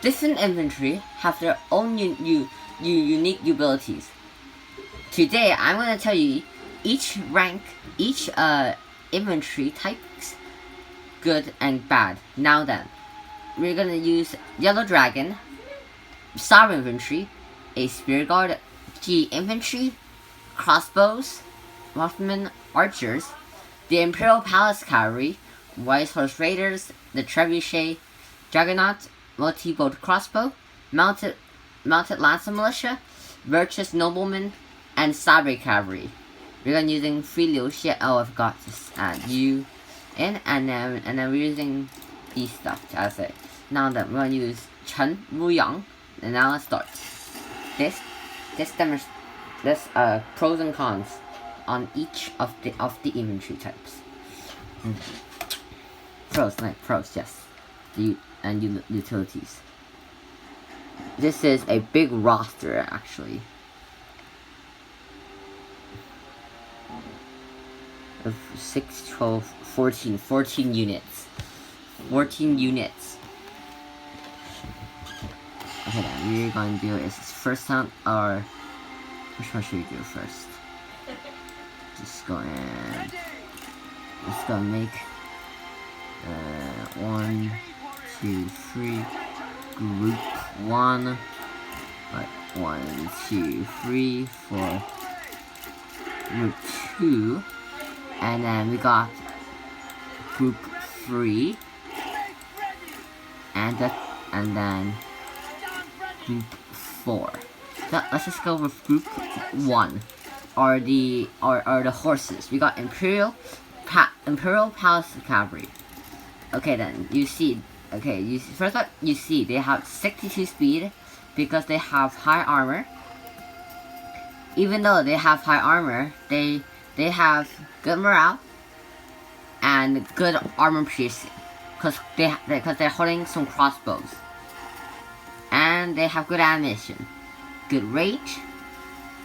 Different infantry have their own unique abilities. Today, I'm going to tell you each infantry types, good and bad. Now then, we're going to use Yellow Dragon, Sabre Infantry, a Spear Guard, G Infantry, Crossbows, Mothman Archers, the Imperial Palace Cavalry, White Horse Raiders, the Trebuchet, Juggernaut, Multi-Bolt Crossbow, Mounted Lancer Militia, Virtuous Noblemen, and Sabre Cavalry. We're gonna using 3 Liu Xie. Oh, I forgot to add you in, and then we're using these stuff as it. Now that we're gonna use Chen Wuyang, and now let's start. This pros and cons on each of the infantry types. Pros, yes. And utilities. This is a big roster, actually. Of 6, 12, 14 units. 14 units. Okay, then we're going to do is first time, or which one should we do first? Just go and let's go and make 1, 2, 3 group 1. Right, 1, 2, 3 for group 2, and then we got group 3, and then group 4. So let's just go with group 1, or the horses. We got Imperial Palace Cavalry. Okay, then you see. Okay, first of all, you see they have 62 speed because they have high armor. Even though they have high armor, they have good morale and good armor piercing because they're holding some crossbows, and they have good ammunition, good range,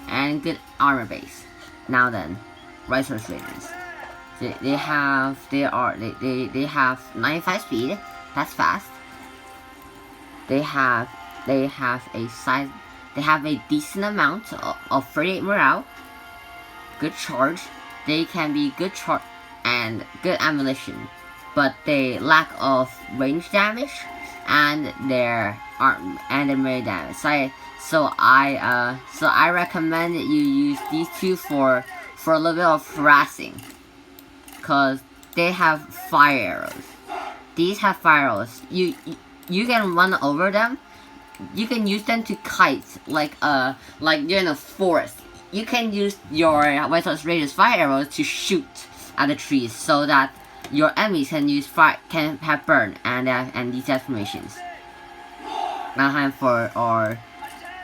and good armor base. Now then, White Horse Raiders. They have 95 speed. That's fast. They have a decent amount of 38 morale, good charge. They can be good charge and good ammunition, but they lack of range damage and their melee damage. So I recommend that you use these two for a little bit of harassing, cause they have fire arrows. These have fire arrows. You can run over them. You can use them to kite, like you're in a forest. You can use your White Horse Raiders fire arrows to shoot at the trees, so that your enemies can have burn and these formations. Now time for our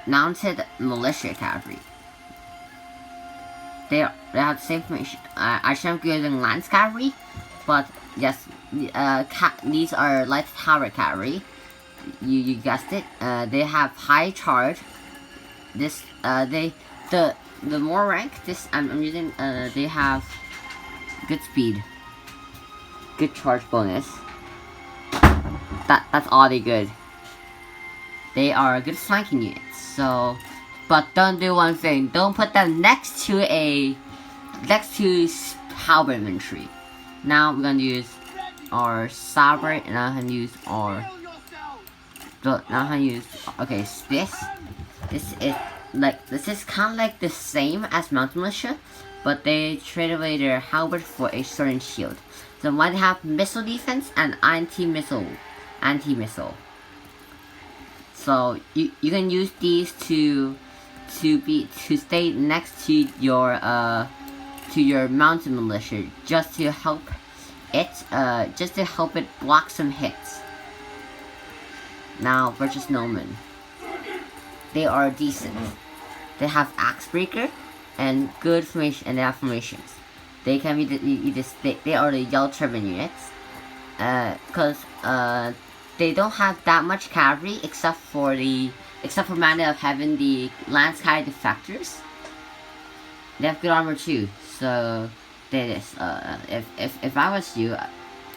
Mounted Militia Cavalry. They have the same formation. I should have using Lance Cavalry, but yes, these are light tower cavalry. You guessed it. They have high charge. The more rank I'm using. They have good speed, good charge bonus. That's all they good. They are good flanking units. So, but don't do one thing. Don't put them next to Halberd infantry. Now we're gonna use our Sabre, and I'm gonna use okay, this is kind of like the same as Mounted Militia, but they trade away their halberd for a certain shield. So one have missile defense and anti-missile. So you can use these to stay next to your Mounted Militia, just to help it block some hits. Now Virtuous Noblemen. They are decent. They have Axe Breaker and good formation, and they have formations. They can be they are the Yellow Turban units, because they don't have that much cavalry except for Manda of having the Lance Cavalry Defectors. They have good armor too, so if I was you,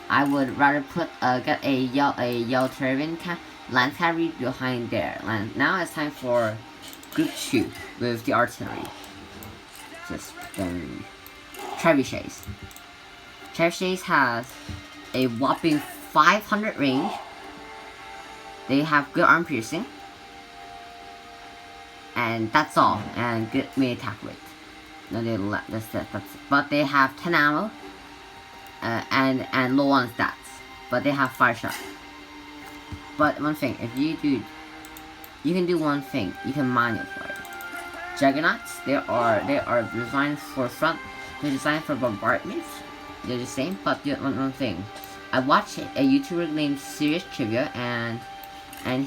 I would rather get a yellow turban Land cavalry behind there. And now it's time for Group 2 with the artillery. Just trebuchets. Trebuchets has a whopping 500 range. They have good arm piercing. And that's all. And good melee attack rate. No, but they have 10 ammo. And low on stats. But they have fire shot. But one thing, if you can do one thing. You can manual for it. Juggernauts, they are designed for front. They're designed for bombardments. They're the same, but one thing. I watched a YouTuber named Serious Trivia, and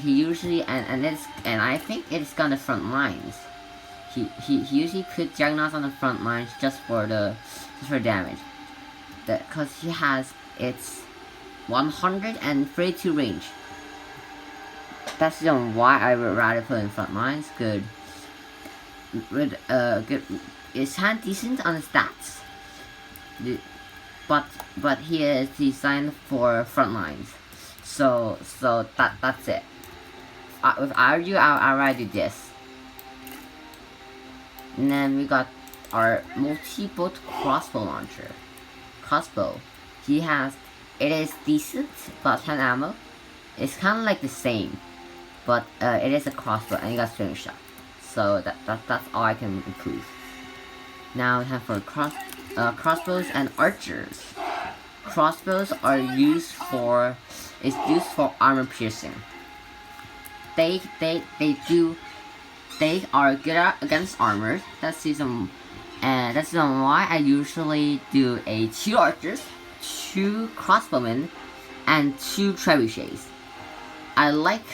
he usually and I think it's on the front lines. He usually puts Juggernauts on the front lines just for damage. Because he has its 132 range. That's the reason why I would rather put in front lines. Good. It's kind of decent on the stats. But he is designed for front lines. So that's it. If I were you, I'd rather do this. And then we got our multi-bolt crossbow launcher. Crossbow. It is decent, but 10 ammo. It's kind of like the same, but it is a crossbow and you got string shot. So that's all I can improve. Now we have for crossbows and archers. Crossbows are used for armor piercing. They are good against armor. That's the reason why I usually do 2 archers, 2 crossbowmen, and 2 trebuchets. I like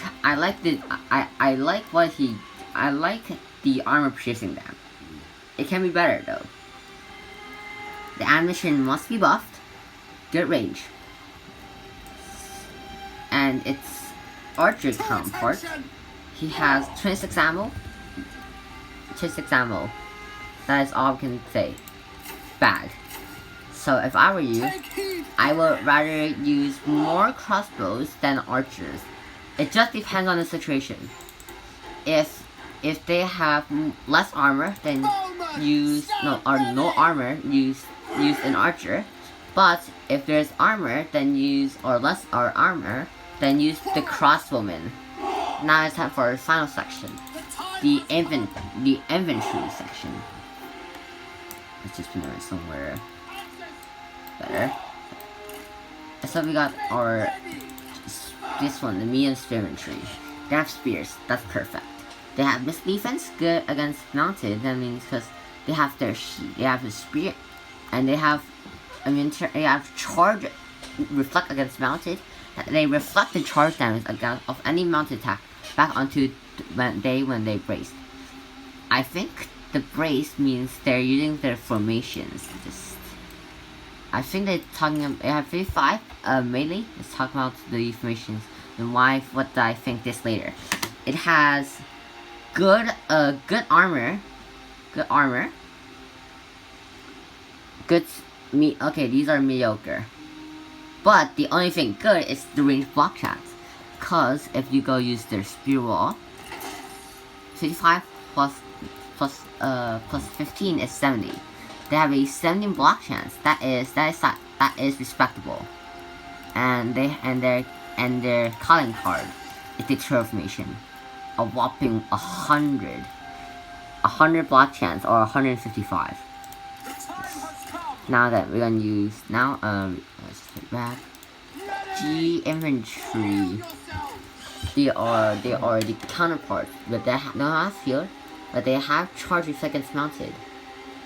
the armor piercing them. It can be better though. The ammunition must be buffed, good range, and its archer counterpart. He has 26 ammo. 26 ammo. That is all I can say. Bad. So if I were you, I would rather use more crossbows than archers. It just depends on the situation. If they have less armor, then use no armor, use an archer. But if there's armor, then use armor, then use the crossbowman. Now it's time for our final section, the infantry section. Let's just put it somewhere better. So we got this one, the medium infantry. They have spears, that's perfect. They have missile defense, good against mounted. That means because they have their they have a spear, and they have charge, reflect against mounted. They reflect the charge damage of any mounted attack back onto when they brace. I think the brace means they're using their formations. I think they're talking about, they have 55 melee. Let's talk about the formations and what I think this later. It has good armor. Okay, these are mediocre. But the only thing good is the range block shots. Cause if you go use their spear wall, 55 plus 15 is 70. They have a 70 block chance. That is respectable. And their calling card is the transformation. A whopping 100 block chance, or 155. Now that we're gonna use let's put back. G infantry. They are the counterparts, but they don't have field, but they have charge reflex mounted.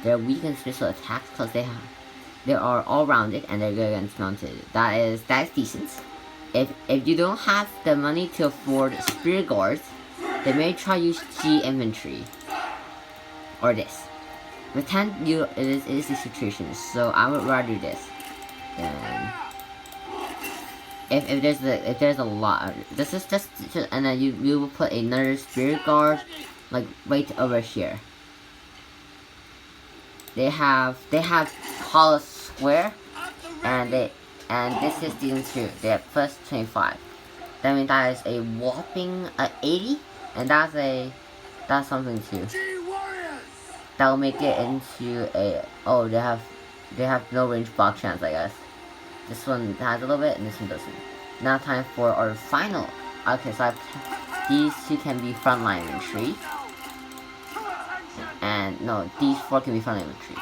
They're weak in special attacks because they are all rounded and they're good against mounted. That is decent. If you don't have the money to afford spear guards, they may try use G infantry or this. Pretend it is the situation, so I would rather do this. Then if there's a lot, this is just and then you will put another spear guard like right over here. They have hollow square, and this is decent too. They have plus 25. That means that is a whopping 80, and that's something too. That will make it into a they have no range block chance, I guess. This one has a little bit, and this one doesn't. Now time for our final. Okay, so these two can be frontline infantry, and no, these four can be frontline infantry.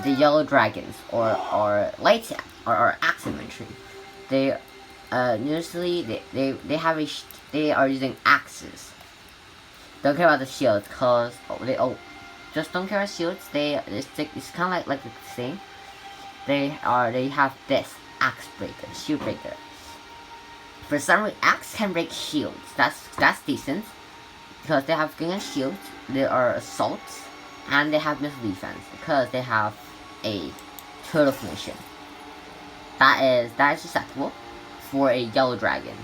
The yellow dragons or light or axe infantry. They usually they are using axes. Don't care about the shields, cause just don't care about shields. It's kind of like the same. They have this axe breaker, shield breaker. For some reason, axe can break shields. That's decent because they have gun and shields. There are assaults, and they have missile defense because they have a turtle formation. That is acceptable for a yellow dragon.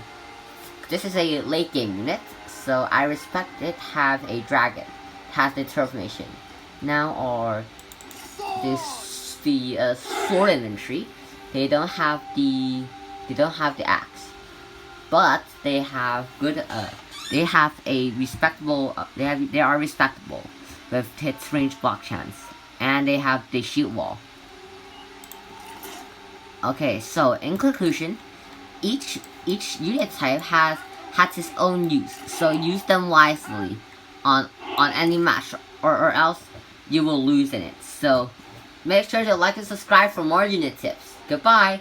This is a late game unit, so I respect it have a dragon, has the turtle formation. Now are the sword infantry. They don't have the axe, but they have good. They have a respectable. They are respectable with hits range block chance, and they have the shield wall. Okay, so in conclusion, each unit type has its own use, so use them wisely on any match, or else you will lose in it. So make sure to like and subscribe for more unit tips. Goodbye!